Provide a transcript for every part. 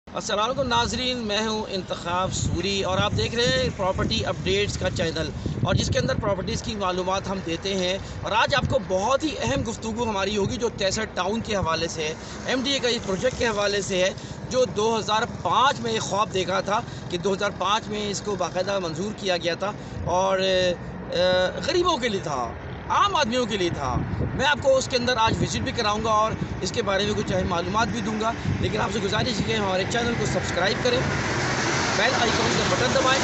अस्सलाम वालेकुम नाजरीन, मैं हूं इंतखाब सूरी और आप देख रहे हैं प्रॉपर्टी अपडेट्स का चैनल और जिसके अंदर प्रॉपर्टीज़ की मालूमात हम देते हैं। और आज आपको बहुत ही अहम गुफ्तगू हमारी होगी जो तेसर टाउन के हवाले से है, MDA का इस प्रोजेक्ट के हवाले से है जो 2005 में ख्वाब देखा था कि 2005 में इसको बाकायदा मंजूर किया गया था और गरीबों के लिए था, आम आदमियों के लिए था। मैं आपको उसके अंदर आज विज़िट भी कराऊंगा और इसके बारे में कुछ मालूमात भी दूंगा। लेकिन आपसे गुजारिश है कि हमारे चैनल को सब्सक्राइब करें, बेल आइकन का बटन दबाएं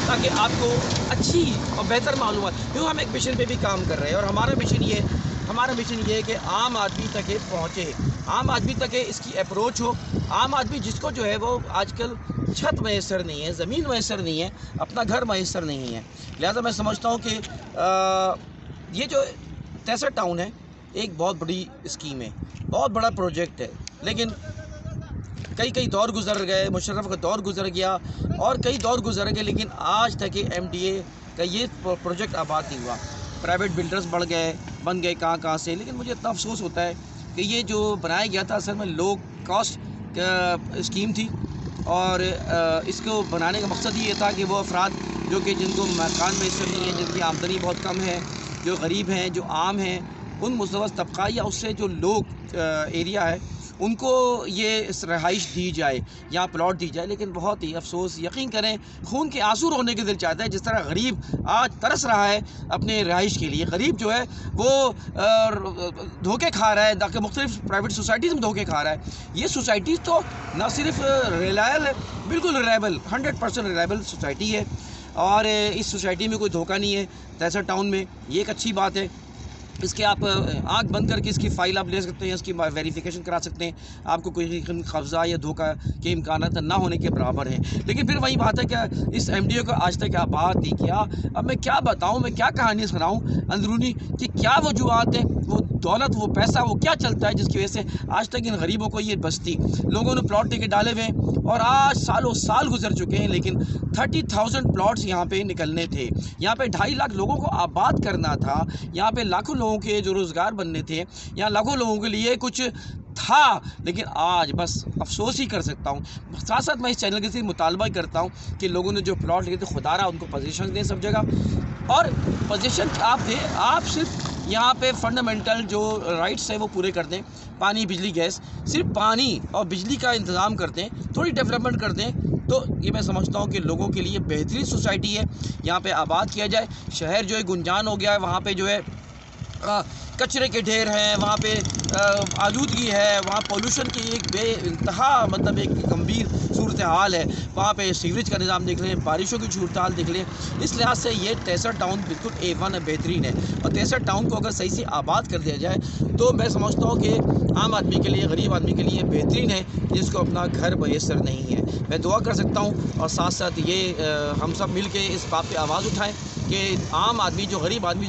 ताकि आपको अच्छी और बेहतर मालूमात, क्योंकि हम एक मिशन पे भी काम कर रहे हैं और हमारा मिशन ये है कि आम आदमी तक ये पहुँचे, आम आदमी तक इसकी अप्रोच हो। आम आदमी जिसको जो है वो आजकल छत मैसर नहीं है, ज़मीन मैसर नहीं है, अपना घर मैसर नहीं है। लिहाजा मैं समझता हूँ कि ये जो तेसर टाउन है एक बहुत बड़ी स्कीम है, बहुत बड़ा प्रोजेक्ट है। लेकिन कई दौर गुजर गए, मुशर्रफ का दौर गुजर गया और कई दौर गुजर गए, लेकिन आज तक MDA का ये प्रोजेक्ट आबाद नहीं हुआ। प्राइवेट बिल्डर्स बन गए कहाँ से। लेकिन मुझे इतना अफसोस होता है कि ये जो बनाया गया था असल में लो कॉस्ट स्कीम थी और इसको बनाने का मकसद ये था कि वो अफराद जो कि जिनको मकान मैसर नहीं है, जिनकी आमदनी बहुत कम है, जो गरीब हैं, जो आम हैं, उन मुस्तवस्त तबका या उससे जो लोग एरिया है उनको ये रहाइश दी जाए या प्लॉट दी जाए। लेकिन बहुत ही अफसोस, यकीन करें खून के आंसू रोने के दिल चाहता है। जिस तरह गरीब आज तरस रहा है अपने रहाइश के लिए, गरीब जो है वो धोखे खा रहा है, ताकि मुख्तलिफ प्राइवेट सोसाइटीज़ में धोखे खा रहा है। ये सोसाइटीज़ तो ना सिर्फ रिलायल है, बिल्कुल रिलायबल 100% रिलायबल सोसाइटी है और इस सोसाइटी में कोई धोखा नहीं है तेसर टाउन में। ये एक अच्छी बात है। इसके आप आँख बंद करके इसकी फ़ाइल आप ले सकते हैं, इसकी वेरिफिकेशन करा सकते हैं। आपको कोई कब्ज़ा या धोखा के इम्कानात ना होने के बराबर हैं। लेकिन फिर वही बात है कि इस MDA को आज तक आबाद नहीं किया। अब मैं क्या बताऊँ, मैं क्या कहानी सुनाऊँ अंदरूनी कि क्या वजूहत है, वो दौलत, वो पैसा, वो क्या चलता है जिसकी वजह से आज तक इन गरीबों को ये बस्ती, लोगों ने प्लॉट टिके डाले हुए हैं और आज सालों साल गुजर चुके हैं। लेकिन 30,000 प्लॉट्स यहाँ पे निकलने थे, यहाँ पे 2.5 लाख लोगों को आबाद करना था, यहाँ पे लाखों लोगों के जो रोज़गार बनने थे, यहाँ लाखों लोगों के लिए कुछ था। लेकिन आज बस अफसोस ही कर सकता हूँ। साथ साथ मैं इस चैनल के सिर्फ मुतालबा ही करता हूँ कि लोगों ने जो प्लॉट लिए थे खुदा रहा उनको पोजीशन दें सब जगह। और पोजीशन आप दें, आप सिर्फ यहाँ पे फंडामेंटल जो राइट्स है वो पूरे कर दें। पानी, बिजली, गैस, सिर्फ पानी और बिजली का इंतज़ाम कर दें, थोड़ी डेवलपमेंट कर दें, तो ये मैं समझता हूँ कि लोगों के लिए बेहतरीन सोसाइटी है। यहाँ पे आबाद किया जाए। शहर जो है गुंजान हो गया है, वहाँ पे जो है कचरे के ढेर हैं, वहाँ पे आलूदगी है, वहाँ पोल्यूशन की एक बेइंतहा मतलब एक गंभीर सूरत हाल है। वहाँ पे सीवरेज का निज़ाम देख लें, बारिशों की सूरत हाल देख लें। इस लिहाज से ये तेसर टाउन बिल्कुल A1 है, बेहतरीन है। और तेसर टाउन को अगर सही से आबाद कर दिया जाए तो मैं समझता हूँ कि आम आदमी के लिए, गरीब आदमी के लिए बेहतरीन है जिसको अपना घर मैसर नहीं है। मैं दुआ कर सकता हूँ और साथ साथ ये हम सब मिल के इस बात पर आवाज़ उठाएँ कि आम आदमी, जो गरीब आदमी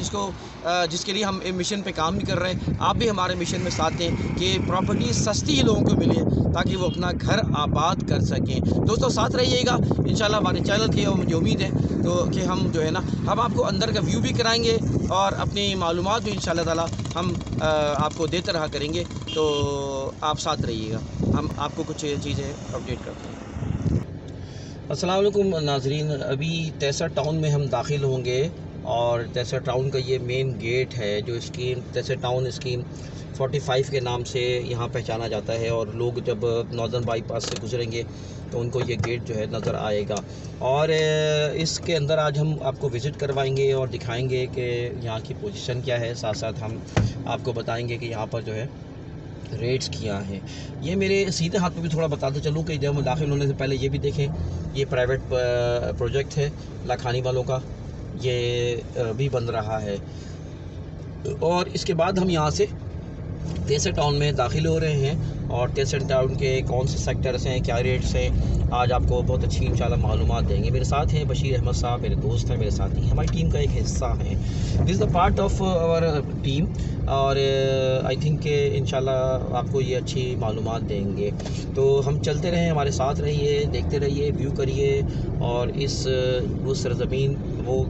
जिसके लिए हम मिशन पे काम नहीं कर रहे हैं, आप भी हमारे मिशन में साथ दें कि प्रॉपर्टी सस्ती लोगों को मिले ताकि वो अपना घर आबाद कर सकें। दोस्तों साथ रहिएगा इंशाल्लाह। हमारे चैनल की मुझे उम्मीद है तो कि हम जो है ना, हम आपको अंदर का व्यू भी कराएंगे और अपनी मालूमात भी इंशाल्लाह ताला हम आपको देते रहा करेंगे। तो आप साथ रहिएगा, हम आपको कुछ चीज़ें अपडेट करते हैं। अस्सलाम वालेकुम नाजरीन, अभी तेसर टाउन में हम दाखिल होंगे और तेसर टाउन का ये मेन गेट है जो स्कीम तेसर टाउन स्कीम 45 के नाम से यहाँ पहचाना जाता है। और लोग जब नॉर्दर्न बाईपास से गुजरेंगे तो उनको ये गेट जो है नज़र आएगा। और इसके अंदर आज हम आपको विज़िट करवाएंगे और दिखाएंगे कि यहाँ की पोजीशन क्या है। साथ साथ हम आपको बताएंगे कि यहाँ पर जो है रेट्स क्या हैं। ये मेरे सीधे हाथ पे भी थोड़ा बताते चलूँ कि जब दाखिल होने से पहले ये भी देखें, ये प्राइवेट प्रोजेक्ट है लाखानी वालों का, ये भी बन रहा है। और इसके बाद हम यहाँ से तेसर टाउन में दाखिल हो रहे हैं और तेसर टाउन के कौन से सेक्टर्स हैं, क्या रेट्स हैं, आज आपको बहुत अच्छी इंशाल्लाह मालूमात देंगे। मेरे साथ हैं बशीर अहमद साहब, मेरे दोस्त हैं, मेरे साथी, हमारी टीम का एक हिस्सा हैं। This is the part of our team और आई थिंक कि इंशाल्लाह आपको ये अच्छी मालूमात देंगे। तो हम चलते रहें, हमारे साथ रहिए, देखते रहिए, व्यू करिए और वो सरज़मीन, वो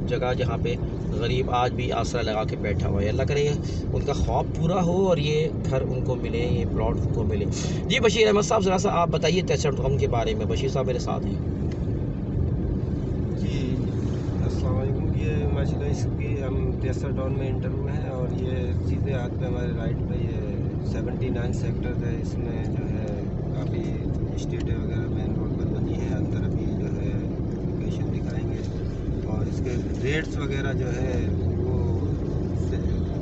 जगह जहाँ पे गरीब आज भी आसरा लगा के बैठा हुआ है। अल्लाह करे उनका ख्वाब पूरा हो और ये घर उनको मिले, ये प्लॉट उनको मिले। जी बशीर अहमद साहब, ज़रा सा आप बताइए तेसर टाउन के बारे में। बशीर साहब मेरे साथ हैं। जी अस्सलाम वालेकुम। ये माशाल्लाह इसकी हम तेसर टाउन में इंटर हुए हैं और ये सीधे हाथ पे हमारे राइट पे ये 79 सेक्टर है। इसमें जो है काफ़ी स्टेटें वगैरह मेन रोड पर बनी है। अंदर अभी जो है लोकेशन दिखाएंगे और इसके रेट्स वगैरह जो है वो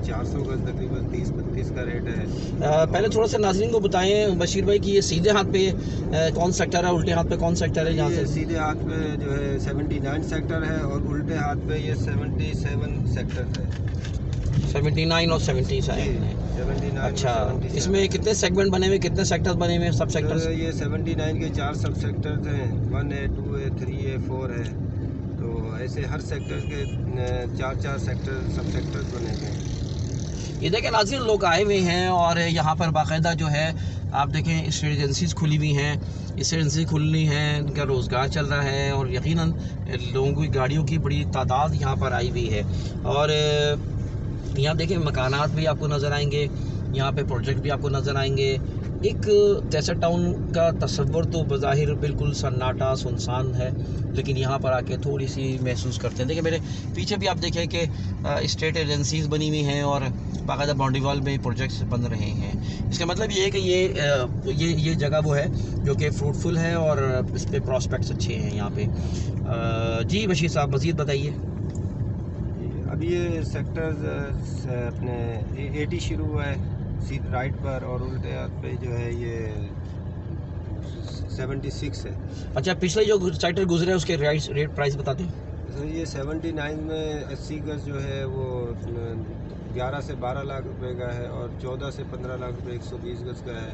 400 गज तकरीबन 30-32 का रेट है। पहले थोड़ा सा नाज़रीन को बताएं बशीर भाई कि ये सीधे हाथ पे कौन सेक्टर है, उल्टे हाथ पे कौन सेक्टर है? यहाँ से सीधे हाथ पे जो है 79 सेक्टर है और उल्टे हाथ पे ये 77 सेक्टर है। 79 और 77 है। 79 अच्छा, इसमें कितने सेगमेंट बने हुए, कितने सेक्टर्स बने हुए, सब सेक्टर्स? ये 79 के 4 सब सेक्टर्स हैं, 1 है, 2 है, 3 है, 4 है। तो ऐसे हर सेक्टर के 4-4 सेक्टर सब सेक्टर्स बने हुए हैं। ये देखें नाज़रीन, लोग आए हुए हैं और यहाँ पर बाकायदा जो है आप देखें स्टेट एजेंसीज़ खुली हुई हैं। स्टेट एजेंसी खुली हैं, इनका रोज़गार चल रहा है और यकीनन लोगों की गाड़ियों की बड़ी तादाद यहाँ पर आई हुई है। और यहाँ देखें मकानात भी आपको नज़र आएंगे, यहाँ पे प्रोजेक्ट भी आपको नज़र आएंगे। एक तेसर टाउन का तस्वर तो बज़ाहिर बिल्कुल सन्नाटा सुनसान है, लेकिन यहाँ पर आके थोड़ी सी महसूस करते हैं। देखिए मेरे पीछे भी आप देखें कि स्टेट एजेंसीज़ बनी हुई हैं और बाकायदा बाउंड्री वॉल में प्रोजेक्ट्स बन रहे हैं। इसका मतलब ये है कि ये जगह वो है जो कि फ्रूटफुल है और इस पर प्रॉस्पेक्ट्स अच्छे हैं यहाँ पे। जी बशीर साहब मज़ीद बताइए। अभी ये सेक्टर अपने 80 शुरू हुआ है सीधे राइट पर और उल्टे हाथ पे जो है ये 76 है। अच्छा, पिछले जो सेक्टर गुजरे उसके रेट प्राइस बता दें। तो ये 79 में 80 गज जो है वो 11 से 12 लाख रुपए का है और 14 से 15 लाख रुपए 120 गज का है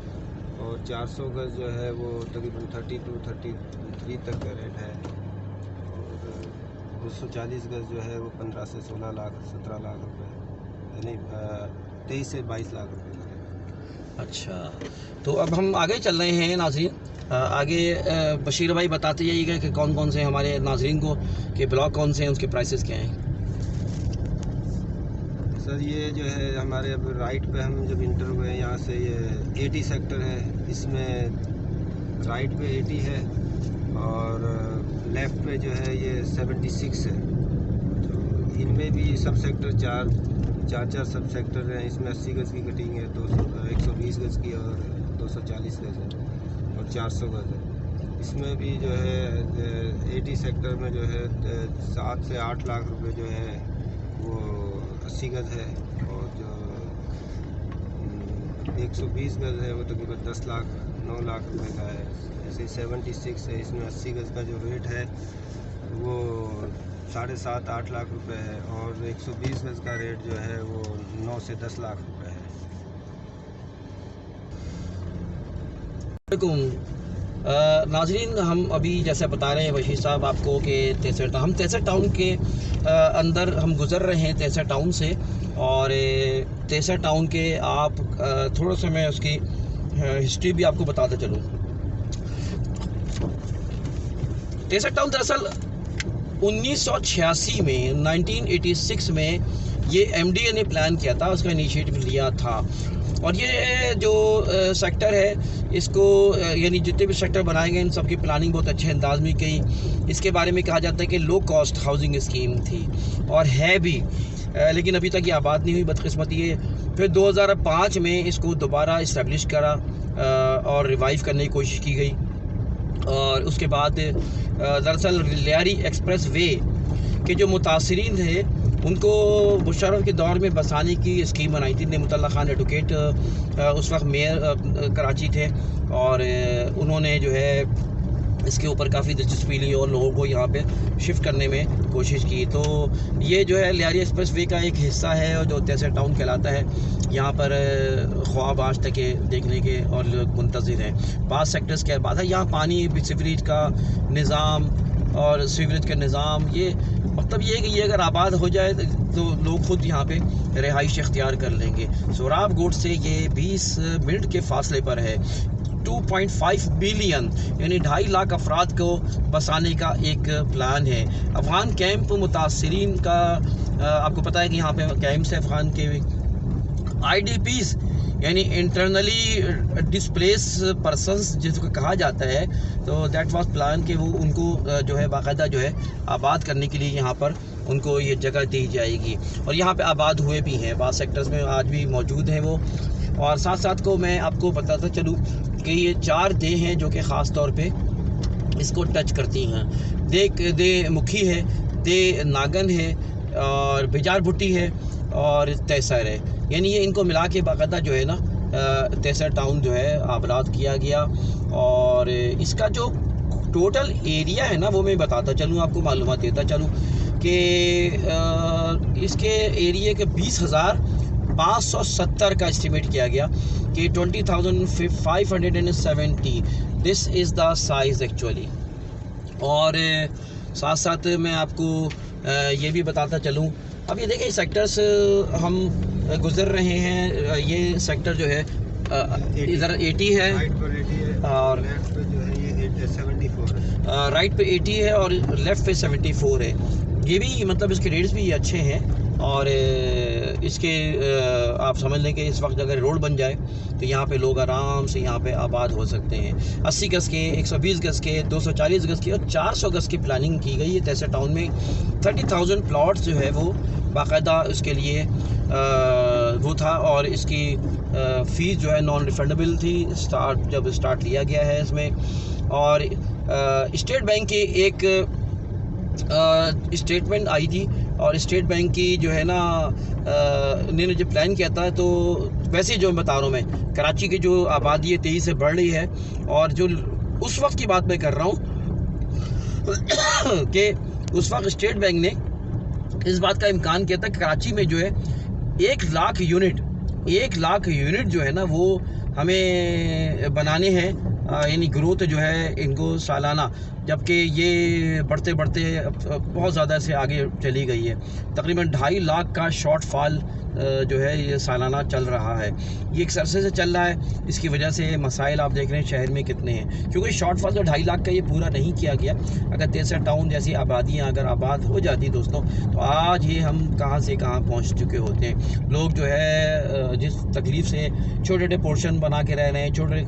और 400 गज जो है वो तकरीबन 32-33 तक का रेट है और 240 गज जो है वो 15 से 16 लाख 17 लाख रुपए, यानी 23 से 22 लाख रुपए। अच्छा, तो अब हम आगे चल रहे हैं नाज़रीन। आगे बशीर भाई बताते जाइएगा कि कौन कौन से हमारे नाज़रीन को के ब्लॉक कौन से हैं, उसके प्राइसेस क्या हैं। सर ये जो है हमारे अब राइट पे हम जब इंटर हुए हैं यहाँ से ये 80 सेक्टर है। इसमें राइट पे 80 है और लेफ़्ट पे जो है ये 76 है। तो इनमें भी सब सेक्टर चार सब सेक्टर हैं। इसमें 80 गज की कटिंग है, 120 गज की और 240 गज है और 400 गज है। इसमें भी जो है 80 सेक्टर में जो है 7 से 8 लाख रुपए जो है वो 80 गज है और जो 120 गज है वो तकरीबन 9 लाख रुपए का है। जैसे 76 है, इसमें 80 गज का जो रेट है वो 7.5-8 लाख रुपए है और 120 गज का रेट जो है वो 9 से 10 लाख रुपए है। नाजरीन, हम अभी जैसे बता रहे हैं बशीर साहब आपको कि हम तेसर टाउन के अंदर हम गुज़र रहे हैं तेसर टाउन से। और तेसर टाउन के आप थोड़ा सा मैं उसकी हिस्ट्री भी आपको बताते चलूँ। तेसर टाउन दरअसल 1986 में 1986 में ये MDA ने प्लान किया था, उसका इनिशिएटिव लिया था। और ये जो सेक्टर है इसको यानी जितने भी सेक्टर बनाए गए इन सब की प्लानिंग बहुत अच्छे अंदाज में की। इसके बारे में कहा जाता है कि लो कॉस्ट हाउसिंग स्कीम थी और है भी, लेकिन अभी तक ये आबाद नहीं हुई, बदकिस्मती है। फिर 2005 में इसको दोबारा इस्टेब्लिश करा और रिवाइव करने की कोशिश की गई। और उसके बाद दरअसल लियारी एक्सप्रेस वे के जो मुतासरीन थे उनको मुशर्रफ के दौर में बसाने की स्कीम बनाई थी। नेमुतल्ला खान एडवोकेट उस वक्त मेयर कराची थे और उन्होंने जो है इसके ऊपर काफ़ी दिलचस्पी ली और लोगों को यहाँ पे शिफ्ट करने में कोशिश की। तो ये जो है लियारी एक्सप्रेस वे का एक हिस्सा है और जो तेसर टाउन कहलाता है। यहाँ पर ख्वाब आज तक देखने के और लोग मुंतज़िर हैं। 5 सेक्टर्स के बाद है यहाँ पानी सीवरेज का निज़ाम और सीवरेज का निज़ाम, ये मतलब ये है कि ये अगर आबाद हो जाए तो लोग खुद यहाँ पे रिहाइश इख्तियार कर लेंगे। सोराब गोट से ये 20 मिनट के फासले पर है। 2.5 बिलियन यानी 2.5 लाख अफराद को बसाने का एक प्लान है। अफगान कैंप मुतासरीन का आपको पता है कि यहाँ पे कैंप्स है अफगान के। IDPs यानी इंटरनली डिस्प्लेस पर्सनस जिसको कहा जाता है, तो दैट वाज प्लान कि वो उनको जो है बाकायदा जो है आबाद करने के लिए यहाँ पर उनको ये जगह दी जाएगी। और यहाँ पे आबाद हुए भी हैं, बाद सेक्टर्स में आज भी मौजूद हैं वो। और साथ साथ को मैं आपको बताता चलूँ कि ये 4 देह हैं जो कि ख़ास तौर पे इसको टच करती हैं। दे मुखी है, दे नागन है, और बिजार भुट्टी है, और तैसर है। यानी ये इनको मिला के बाकायदा जो है ना तैसर टाउन जो है आबाद किया गया। और इसका जो टोटल एरिया है ना वो मैं बताता चलूँ, आपको मालूमात देता चलूँ कि इसके एरिया के 20,570 का एस्टिमेट किया गया कि 20,570 this is the size actually. और साथ साथ मैं आपको ये भी बताता चलूँ, अब ये देखिए सेक्टर्स हम गुज़र रहे हैं। ये सेक्टर जो है इधर 80 है, राइट पर 80 है और लेफ्ट पे जो है ये 74 है। राइट पे 80 है और लेफ़्ट पे 74 है। ये भी मतलब इसके रेट्स भी अच्छे हैं। और इसके आप समझ लें कि इस वक्त अगर रोड बन जाए तो यहाँ पे लोग आराम से यहाँ पे आबाद हो सकते हैं। 80 गज़ के, 120 गज़ के, 240 गज़ के और 400 गज़ की प्लानिंग की गई है तहसील टाउन में। 30,000 प्लॉट्स जो है वो बाकायदा उसके लिए वो था। और इसकी फ़ीस जो है नॉन रिफंडेबल थी जब स्टार्ट लिया गया है इसमें। और स्टेट बैंक की एक स्टेटमेंट आई थी, और स्टेट बैंक की जो है ना इन्होंने जो प्लान किया था, तो वैसे जो बता रहा हूँ मैं, कराची की जो आबादी है 23 से बढ़ रही है। और जो उस वक्त की बात मैं कर रहा हूँ कि उस वक्त स्टेट बैंक ने इस बात का इम्कान किया था कि कराची में जो है 1 लाख यूनिट जो है ना वो हमें बनाने हैं, यानी ग्रोथ जो है इनको सालाना। जबकि ये बढ़ते बढ़ते बहुत ज़्यादा से आगे चली गई है। तकरीबन 2.5 लाख का शॉर्टफॉल जो है ये सालाना चल रहा है। ये एक अरसे से चल रहा है। इसकी वजह से मसाइल आप देख रहे हैं शहर में कितने हैं, क्योंकि शॉर्टफॉल जो 2.5 लाख का ये पूरा नहीं किया गया। अगर तहसील टाउन जैसी आबादियाँ अगर आबाद हो जाती दोस्तों, तो आज ये हम कहाँ से कहाँ पहुँच चुके होते हैं। लोग जो है जिस तकलीफ़ से छोटे छोटे पोर्शन बना के रह रहे हैं, छोटे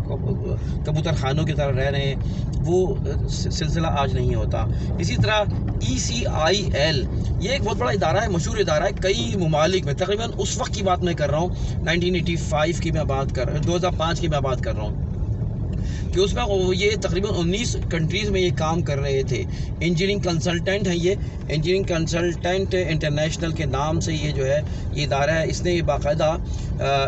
कबूतर खानों की तरह रह रहे हैं, वो सिलसिला आज नहीं होता। इसी तरह ECIL ये एक बहुत बड़ा इदारा है, मशहूर इदारा है कई ममालिक में। तकरीबन उस वक्त की बात मैं कर रहा हूँ, 1985 की मैं बात कर 2005 की मैं बात कर रहा हूँ कि उसमें ये तकरीबन 19 कंट्रीज़ में ये काम कर रहे थे। इंजीनियरिंग कंसल्टेंट है ये, इंजीनियरिंग कंसल्टेंट इंटरनेशनल के नाम से ये जो है ये इदारा है। इसने ये बाकायदा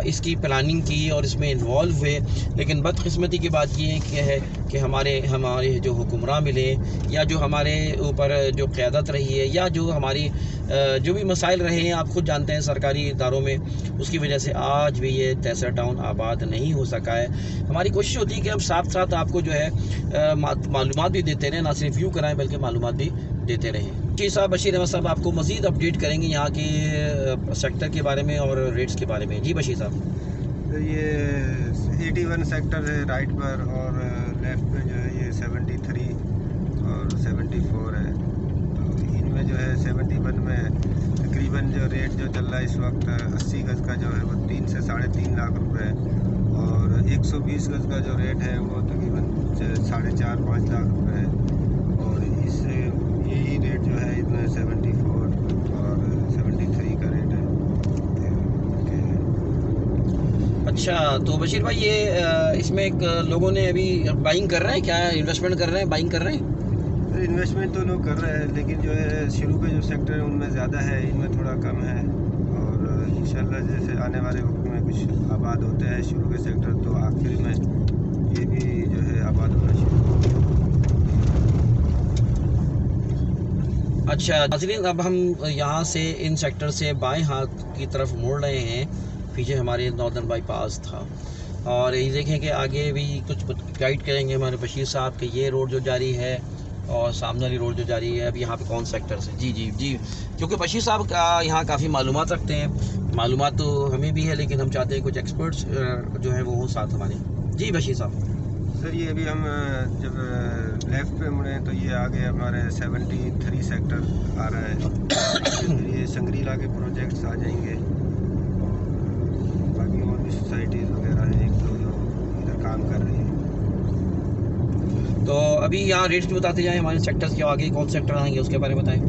इसकी प्लानिंग की और इसमें इन्वॉल्व हुए। लेकिन बदकिस्मती की बात ये है कि हमारे जो हुक्मरान मिले, या जो हमारे ऊपर जो क़यादत रही है, या जो हमारी जो भी मसाइल रहे हैं, आप खुद जानते हैं सरकारी इदारों में, उसकी वजह से आज भी ये तहसील टाउन आबाद नहीं हो सका है। हमारी कोशिश होती है कि हम साथ साथ आपको जो है मालूमात भी देते रहें, ना सिर्फ व्यू कराएं बल्कि मालूमात भी देते रहें। जी साहब, बशीर अहमद साहब आपको मज़ीद अपडेट करेंगे यहाँ के सेक्टर के बारे में और रेट्स के बारे में। जी बशीर साहब। तो ये 81 सेक्टर है राइट पर, और लेफ्ट पे जो है ये 73 और 74 है। तो इनमें जो है 71 में तकरीबन जो रेट जो चल रहा है इस वक्त 80 गज़ का जो है वो 3 से 3.5 लाख रुपए है, और 120 गज़ का जो रेट है वो तकरीबन 4.5-5 लाख रुपए है। और इससे यही रेट जो है इतना 74 और 73 का रेट है। अच्छा, तो बशीर भाई ये इसमें एक लोगों ने अभी बाइंग कर रहे हैं क्या, इन्वेस्टमेंट कर रहे हैं, बाइंग कर रहे हैं? इन्वेस्टमेंट तो लोग कर रहे हैं, लेकिन जो है शुरू के जो सेक्टर है उनमें ज़्यादा है, इनमें थोड़ा कम है। और इंशाल्लाह जैसे आने वाले वक्त में कुछ आबाद होते हैं शुरू के सेक्टर, तो आखिर में ये भी जो है आबाद होना शुरू होगा। अच्छा नाज़रीन, अब हम यहाँ से इन सेक्टर से बाएं हाथ की तरफ मोड़ रहे हैं। पीछे हमारे नॉर्दर्न बाईपास था, और ये देखें कि आगे भी कुछ गाइड करेंगे हमारे बशीर साहब कि ये रोड जो जारी है और सामने वाली रोड जो जा रही है, अब यहाँ पे कौन सेक्टर से। जी जी जी, क्योंकि बशीर साहब का यहाँ काफ़ी मालूमात रखते हैं। मालूमात तो हमें भी है, लेकिन हम चाहते हैं कुछ एक्सपर्ट्स जो है वो हो साथ हमारे। जी बशीर साहब। सर ये अभी हम जब लेफ़्ट पे मुड़े तो ये आगे हमारे 73 सेक्टर आ रहा है। ये संगरीला के प्रोजेक्ट्स आ जाएंगे, बाकी और भी भी सोसाइटीज़ वगैरह हैं एक दो जो इधर काम कर रही हैं। तो अभी यहाँ रेट्स भी बताते जाएँ हमारे सेक्टर्स के, आगे कौन सेक्टर आएंगे उसके बारे में बताएं।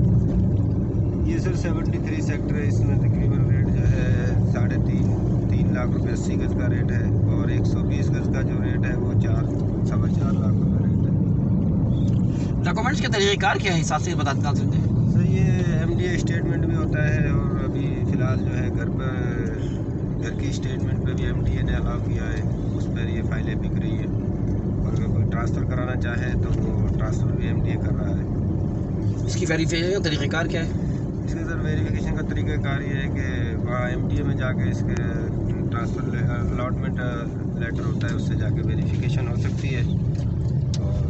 ये सर 73 सेक्टर है, इसमें तकरीबन रेट जो है 3.5 लाख रुपये 80 गज़ का रेट है, और 120 गज़ का जो रेट है वो 4-4.25 लाख रुपये रेट है। डॉक्यूमेंट्स के तरीक़ेकार क्या है हिसाब से बताना सकते हैं सर ये MDA स्टेटमेंट भी होता है, और अभी फ़िलहाल जो है घर की स्टेटमेंट पे भी MDA ने अलाउ किया है, उस पर ये फाइलें बिक रही है, और अगर कोई ट्रांसफ़र कराना चाहे तो वो ट्रांसफ़र भी MDA कर रहा है। इसकी वेरीफिकेशन का तरीक़ेकार क्या है? इसके सर वेरिफिकेशन का तरीक़ाकार ये है कि वहाँ MDA में जाके इसके ट्रांसफ़र अलॉटमेंट लेटर होता है, उससे जाके वेरिफिकेशन हो सकती है, और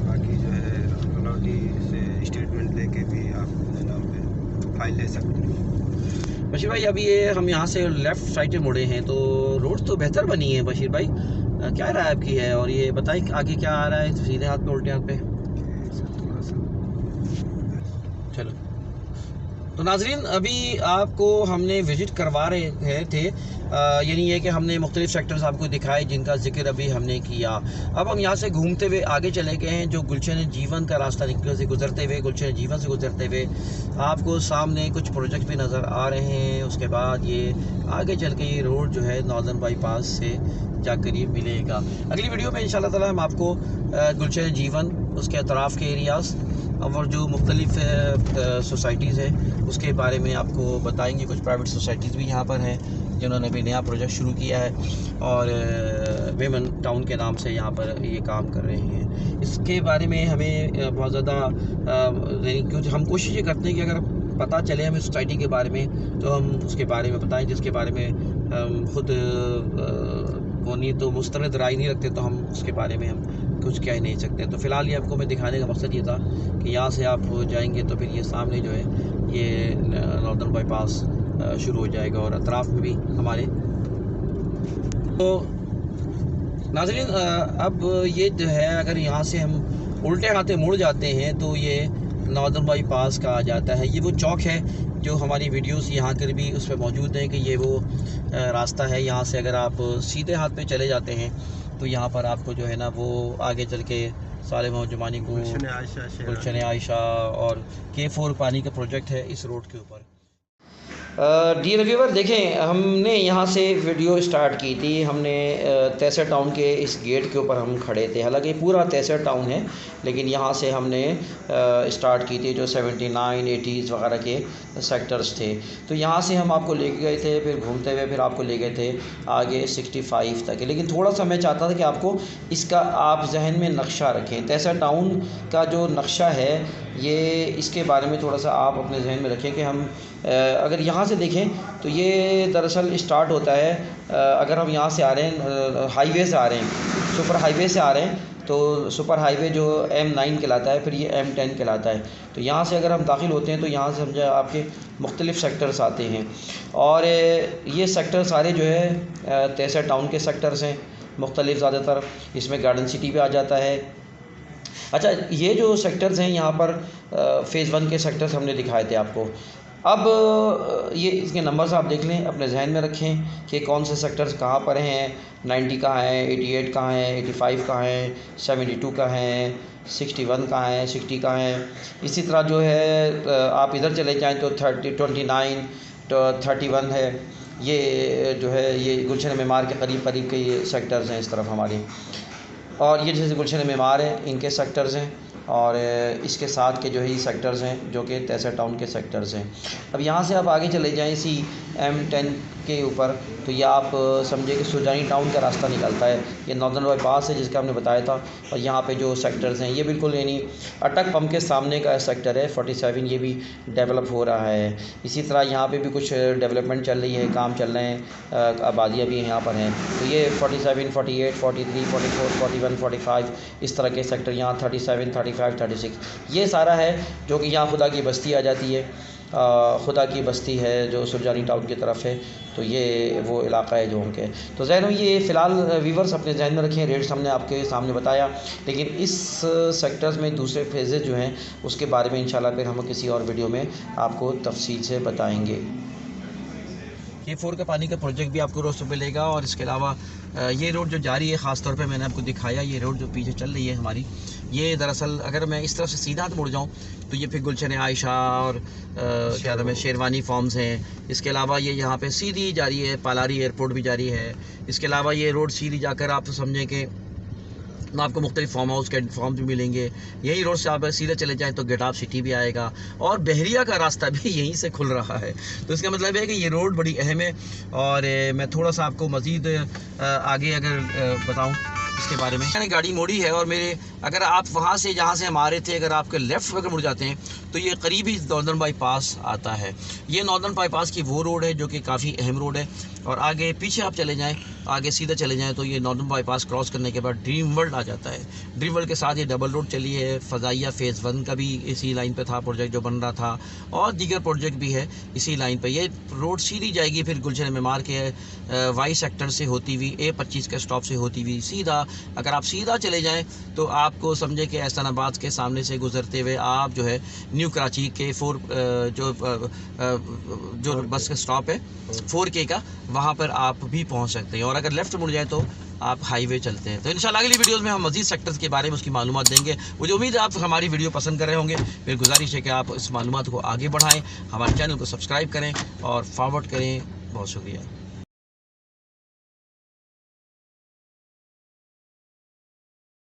बाकी जो है अलॉटी से स्टेटमेंट लेके भी आप अपने नाम पे फाइल ले सकते हैं। बशीर भाई अभी ये हम यहाँ से लेफ़्ट साइड पे मुड़े हैं तो रोड तो बेहतर बनी है बशीर भाई, क्या राय आपकी है? और ये बताएं आगे क्या आ रहा है, सीधे हाथ पे उल्टे हाथ पे? थोड़ा सा चलो तो नाजरीन अभी आपको हमने विज़िट करवा रहे थे, यानी ये कि हमने मुख्तलिफ़ सेक्टर्स आपको दिखाए जिनका जिक्र अभी हमने किया। अब हम यहाँ से घूमते हुए आगे चले गए हैं, जो गुलशन जीवन का रास्ता से गुजरते हुए, गुलशन जीवन से गुजरते हुए आपको सामने कुछ प्रोजेक्ट भी नज़र आ रहे हैं। उसके बाद ये आगे चल के ये रोड जो है नॉर्दर्न बाईपास से जा करीब मिलेगा। अगली वीडियो में इंशाल्लाह ताला हम आपको गुलशन जीवन, उसके अतराफ़ के एरियाज़ और जो मुख्तलिफ़ सोसाइटीज़ हैं उसके बारे में आपको बताएंगे। कुछ प्राइवेट सोसाइटीज़ भी यहाँ पर हैं जिन्होंने अभी नया प्रोजेक्ट शुरू किया है, और वेमन टाउन के नाम से यहाँ पर ये काम कर रहे हैं। इसके बारे में हमें बहुत ज़्यादा क्योंकि हम कोशिश ये करते हैं कि अगर पता चले हमें सोसाइटी के बारे में तो हम उसके बारे में बताएं, जिसके बारे में हम खुद वो नहीं तो मुस्तरद राय नहीं रखते तो हम उसके बारे में हम कुछ कह नहीं सकते। तो फ़िलहाल ये आपको मैं दिखाने का मकसद ये था कि यहाँ से आप जाएंगे तो फिर ये सामने जो है ये नॉर्दर्न बाईपास शुरू हो जाएगा, और अतराफ़ में भी हमारे। तो नाज़रीन अब ये जो है अगर यहाँ से हम उल्टे हाथे मुड़ जाते हैं तो ये नॉर्दर्न बाईपास का आ जाता है। ये वो चौक है जो हमारी वीडियोस यहाँ कर भी उस पर मौजूद हैं कि ये वो रास्ता है। यहाँ से अगर आप सीधे हाथ पे चले जाते हैं तो यहाँ पर आपको जो है ना वो आगे चल के साले मौजमानी को गुलशन आयशा और K4 पानी का प्रोजेक्ट है इस रोड के ऊपर। डियर व्यूअर देखें, हमने यहाँ से वीडियो स्टार्ट की थी, हमने तैसर टाउन के इस गेट के ऊपर हम खड़े थे। हालांकि पूरा तैसर टाउन है, लेकिन यहाँ से हमने स्टार्ट की थी जो 79, 80s वगैरह के सेक्टर्स थे। तो यहाँ से हम आपको लेके गए थे, फिर घूमते हुए फिर आपको ले गए थे आगे 65 तक। लेकिन थोड़ा सा मैं चाहता था कि आपको इसका आप जहन में नक्शा रखें, तैसर टाउन का जो नक्शा है ये इसके बारे में थोड़ा सा आप अपने जहन में रखें कि हम अगर यहाँ से देखें तो ये दरअसल स्टार्ट होता है, अगर हम यहाँ से आ रहे हैं हाईवे से आ रहे हैं, सुपर हाईवे से आ रहे हैं, तो सुपर हाईवे जो M9 कहलाता है, फिर ये M10 कहलाता है। तो यहाँ से अगर हम दाखिल होते हैं तो यहाँ से समझा आपके मुख्तलिफ़ सेक्टर्स आते हैं, और ये सेक्टर सारे जो है तैसर टाउन के सेक्टर्स हैं मुख्तलिफ़, ज़्यादातर इसमें गार्डन सिटी भी आ जाता है। अच्छा, ये जो सेक्टर्स हैं यहाँ पर फ़ेज़ 1 के सेक्टर्स हमने दिखाए थे आपको। अब ये इसके नंबर्स आप देख लें, अपने जहन में रखें कि कौन से सेक्टर्स कहाँ पर हैं, 90 कहाँ है, 88 कहाँ है, 85 कहाँ है, 72 कहाँ है, 61 कहाँ है, 60 कहाँ है। इसी तरह जो है आप इधर चले जाएँ तो 29 तो 31 है। ये जो है ये गुलशन मेमार के करीब करीब के ये सेक्टर्स हैं इस तरफ हमारे, और ये जैसे गुलशन मेमार है इनके सेक्टर्स हैं, और इसके साथ के जो है ये सेक्टर्स हैं जो कि तैसर टाउन के सेक्टर्स हैं। अब यहाँ से आप आगे चले जाएँ इसी M10 के ऊपर तो ये आप समझे कि सुजानी टाउन का रास्ता निकलता है, ये नॉर्दर्न बाईपास है जिसका हमने बताया था। और यहाँ पे जो सेक्टर्स हैं ये बिल्कुल यानी अटक पम्प के सामने का सेक्टर है 47, ये भी डेवलप हो रहा है। इसी तरह यहाँ पे भी कुछ डेवलपमेंट चल रही है, काम चल रहे हैं, आबादियाँ भी यहाँ पर हैं। तो ये 47, 48, 43, 44, 41, 45 इस तरह के सेक्टर, यहाँ 37, 35, 36 ये सारा है जो कि यहाँ खुदा की बस्ती आ जाती है। खुदा की बस्ती है जो सुरजानी टाउन की तरफ है, तो ये वो इलाका है जो उनके। तो ज़हन में ये फ़िलहाल व्यूवर्स अपने जहन में रखें, रेट्स हमने आपके सामने बताया, लेकिन इस सेक्टर्स में दूसरे फेजेज़ जो हैं उसके बारे में इंशाल्लाह फिर हम किसी और वीडियो में आपको तफसील से बताएंगे। K4 का पानी का प्रोजेक्ट भी आपको रोड मिलेगा। और इसके अलावा ये रोड जो जा रही है, ख़ास तौर पे मैंने आपको दिखाया, ये रोड जो पीछे चल रही है हमारी, ये दरअसल अगर मैं इस तरफ से सीधा मुड़ जाऊँ तो ये फिर गुलशन आयशा और क्या नाम है, शेरवानी फार्म्स हैं। इसके अलावा ये यहाँ पे सीधी जा रही है, पालारी एयरपोर्ट भी जा रही है। इसके अलावा ये रोड सीधी जाकर आप समझें कि आपको मुख्तलिफ फार्म हाउस के फॉर्म भी मिलेंगे। यही रोड से आप सीधे चले जाएँ तो गेट ऑफ सिटी भी आएगा, और बहरिया का रास्ता भी यहीं से खुल रहा है। तो इसका मतलब है कि ये रोड बड़ी अहम है। और मैं थोड़ा सा आपको मज़ीद आगे अगर बताऊँ इसके बारे में, मैंने गाड़ी मोड़ी है और मेरे, अगर आप वहाँ से जहाँ से हम आ रहे थे, अगर आपके लेफ़्ट अगर मुड़ जाते हैं तो ये करीबी नॉर्दर्न बाईपास आता है। ये नॉर्दर्न बाईपास की वो रोड है जो कि काफ़ी अहम रोड है। और आगे पीछे आप चले जाएं, आगे सीधा चले जाएं तो ये नॉर्दर्न बाईपास क्रॉस करने के बाद ड्रीम वर्ल्ड आ जाता है। ड्रीम वर्ल्ड के साथ ये डबल रोड चली है। फ़ज़ाइया फ़ेज़ 1 का भी इसी लाइन पे था प्रोजेक्ट जो बन रहा था, और दीगर प्रोजेक्ट भी है इसी लाइन पे। ये रोड सीधी जाएगी फिर गुलशन मेमार के वाई सेक्टर से होती हुई A25 के स्टॉप से होती हुई सीधा, अगर आप सीधा चले जाएँ तो आपको समझे कि एहसानाबाद के सामने से गुजरते हुए आप जो है न्यू कराची K4 जो बस का स्टॉप है 4K का, वहाँ पर आप भी पहुँच सकते हैं। और अगर लेफ़्ट मुड़ जाए तो आप हाईवे चलते हैं। तो इंशाल्लाह अगली वीडियोज़ में हम मज़ीद सेक्टर्स के बारे में उसकी मालूमात देंगे। मुझे उम्मीद है आप हमारी वीडियो पसंद कर रहे होंगे। मेरी गुजारिश है कि आप इस मालूमात को आगे बढ़ाएँ, हमारे चैनल को सब्सक्राइब करें और फॉरवर्ड करें। बहुत शुक्रिया।